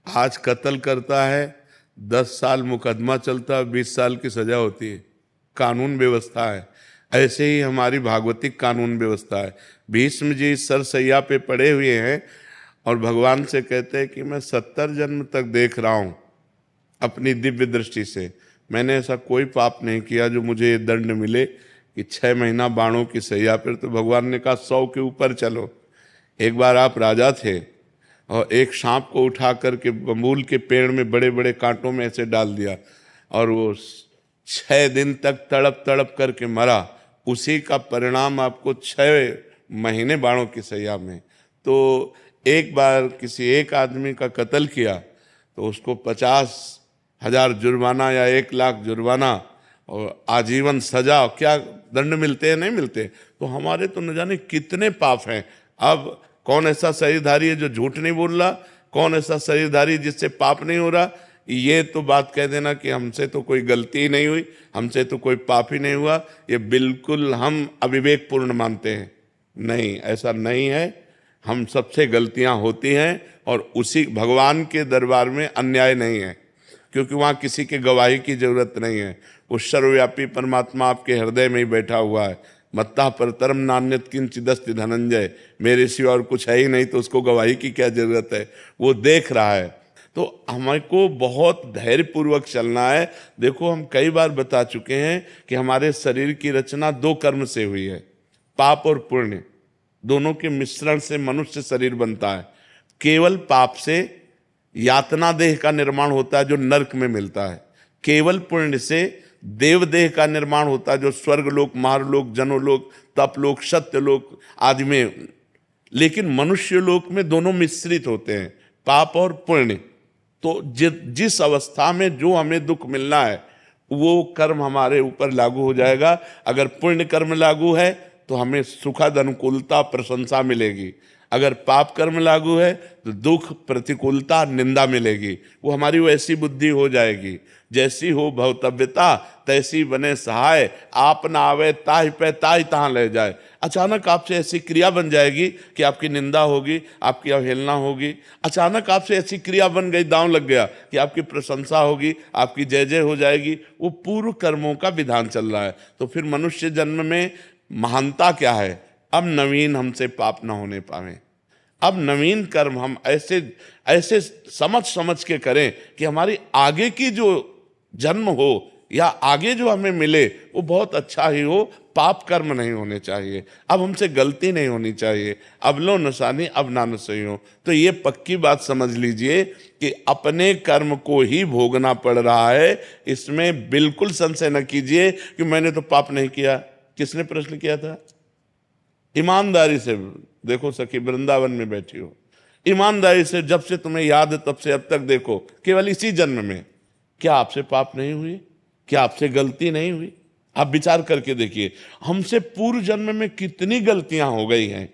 आज कत्ल करता है, 10 साल मुकदमा चलता है, 20 साल की सजा होती है। कानून व्यवस्था है। ऐसे ही हमारी भागवतिक कानून व्यवस्था है। भीष्म जी सरसैया पे पड़े हुए हैं और भगवान से कहते हैं कि मैं 70 जन्म तक देख रहा हूं अपनी दिव्य दृष्टि से, मैंने ऐसा कोई पाप नहीं किया जो मुझे ये दंड मिले कि 6 महीना बाणों की सैया पर। तो भगवान ने कहा 100 के ऊपर चलो। एक बार आप राजा थे और एक सांप को उठा करके बबूल के पेड़ में बड़े बड़े कांटों में ऐसे डाल दिया और वो 6 दिन तक तड़प तड़प करके मरा। उसी का परिणाम आपको 6 महीने बाणों की सैया में। तो एक बार किसी एक आदमी का कत्ल किया तो उसको 50,000 जुर्माना या 1 लाख जुर्माना और आजीवन सजा, क्या दंड मिलते हैं? नहीं मिलते। तो हमारे तो न जाने कितने पाप हैं। अब कौन ऐसा शरीरधारी है जो झूठ नहीं बोल रहा? कौन ऐसा शरीरधारी जिससे पाप नहीं हो रहा? ये तो बात कह देना कि हमसे तो कोई गलती ही नहीं हुई, हमसे तो कोई पाप ही नहीं हुआ, ये बिल्कुल हम अविवेकपूर्ण मानते हैं। नहीं, ऐसा नहीं है। हम सबसे गलतियां होती हैं और उसी भगवान के दरबार में अन्याय नहीं है, क्योंकि वहाँ किसी के गवाही की जरूरत नहीं है। वो सर्वव्यापी परमात्मा आपके हृदय में ही बैठा हुआ है। मत्ता परतरम नान्यत किंचिदस्ति धनंजय, मेरे सिवा और कुछ है ही नहीं, तो उसको गवाही की क्या जरूरत है? वो देख रहा है। तो हमको बहुत धैर्यपूर्वक चलना है। देखो, हम कई बार बता चुके हैं कि हमारे शरीर की रचना 2 कर्म से हुई है, पाप और पुण्य। दोनों के मिश्रण से मनुष्य शरीर बनता है। केवल पाप से यातना देह का निर्माण होता है जो नरक में मिलता है। केवल पुण्य से देव देह का निर्माण होता है जो स्वर्गलोक, महारलोक, जनोलोक, तपलोक, सत्यलोक आदि में। लेकिन मनुष्य लोक में दोनों मिश्रित होते हैं, पाप और पुण्य। तो जिस अवस्था में जो हमें दुख मिलना है वो कर्म हमारे ऊपर लागू हो जाएगा। अगर पुण्य कर्म लागू है तो हमें सुखद अनुकूलता प्रशंसा मिलेगी। अगर पाप कर्म लागू है तो दुख प्रतिकूलता निंदा मिलेगी। वो हमारी वैसी बुद्धि हो जाएगी, जैसी हो भवतव्यता तैसी बने सहाय, आप ना आवे ताहि पे ताहि तहाँ ले जाए। अचानक आपसे ऐसी क्रिया बन जाएगी कि आपकी निंदा होगी, आपकी अवहेलना होगी। अचानक आपसे ऐसी क्रिया बन गई, दांव लग गया, कि आपकी प्रशंसा होगी, आपकी जय जय हो जाएगी। वो पूर्व कर्मों का विधान चल रहा है। तो फिर मनुष्य जन्म में महानता क्या है? अब नवीन हमसे पाप न होने पावे। अब नवीन कर्म हम ऐसे ऐसे समझ समझ के करें कि हमारी आगे की जो जन्म हो या आगे जो हमें मिले वो बहुत अच्छा ही हो। पाप कर्म नहीं होने चाहिए। अब हमसे गलती नहीं होनी चाहिए। अब लो नसानी अब ना सही हो। तो ये पक्की बात समझ लीजिए कि अपने कर्म को ही भोगना पड़ रहा है। इसमें बिल्कुल संशय न कीजिए कि मैंने तो पाप नहीं किया। किसने प्रश्न किया था? ईमानदारी से देखो सखी, वृंदावन में बैठी हो, ईमानदारी से जब से तुम्हें याद है तब से अब तक देखो, केवल इसी जन्म में क्या आपसे पाप नहीं हुई? क्या आपसे गलती नहीं हुई? आप विचार करके देखिए, हमसे पूर्व जन्म में कितनी गलतियां हो गई हैं।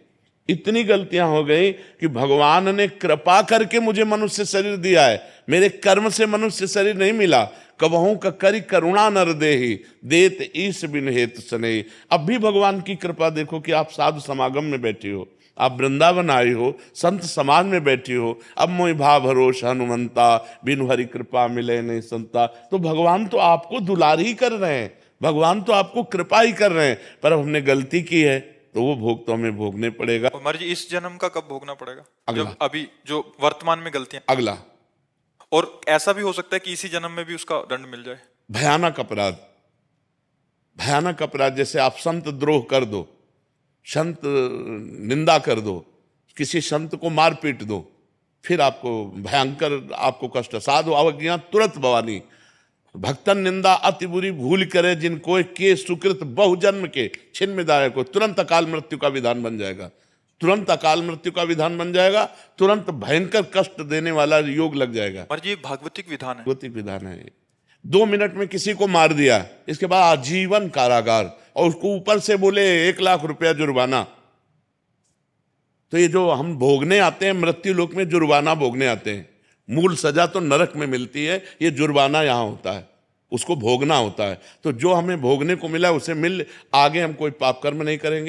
इतनी गलतियां हो गई कि भगवान ने कृपा करके मुझे मनुष्य शरीर दिया है। मेरे कर्म से मनुष्य शरीर नहीं मिला। कबहू का करी करुणा नर देहि, देत ईश बिन हेतु सनेहि। अब भी भगवान की कृपा देखो कि आप साधु समागम में बैठी हो, आप वृंदावन आई हो, संत समाज में बैठी हो। अब मोहि भाव भरोस हनुमंता, बिनु हरि कृपा मिले नहीं संता। तो भगवान तो आपको दुलार ही कर रहे हैं, भगवान तो आपको कृपा ही कर रहे हैं। पर अब हमने गलती की है तो वो भोग तो हमें भोगने पड़ेगा। कुमार जी, इस जन्म का कब भोगना पड़ेगा? अगला। जब अभी जो वर्तमान में गलतियां, अगला। और ऐसा भी हो सकता है कि इसी जन्म में भी उसका दंड मिल जाए। भयानक अपराध, भयानक अपराध। जैसे आप संत द्रोह कर दो, संत निंदा कर दो, किसी संत को मार पीट दो, फिर आपको भयंकर आपको कष्ट। साधु अवज्ञा तुरंत भवानी, भक्तन निंदा अति बुरी भूल करे, जिनको के सुकृत बहुजन्म के छिन्न दायक को। तुरंत अकाल मृत्यु का विधान बन जाएगा, तुरंत अकाल मृत्यु का विधान बन जाएगा, तुरंत भयंकर कष्ट देने वाला योग लग जाएगा। पर ये भागवतिक विधान है, भागवतिक विधान है। 2 मिनट में किसी को मार दिया, इसके बाद आजीवन कारागार, और उसको ऊपर से बोले 1 लाख रुपया जुर्माना। तो ये जो हम भोगने आते हैं मृत्यु लोक में, जुर्माना भोगने आते हैं। मूल सजा तो नरक में मिलती है, ये जुर्माना यहाँ होता है, उसको भोगना होता है। तो जो हमें भोगने को मिला उसे मिल, आगे हम कोई पाप कर्म नहीं करेंगे।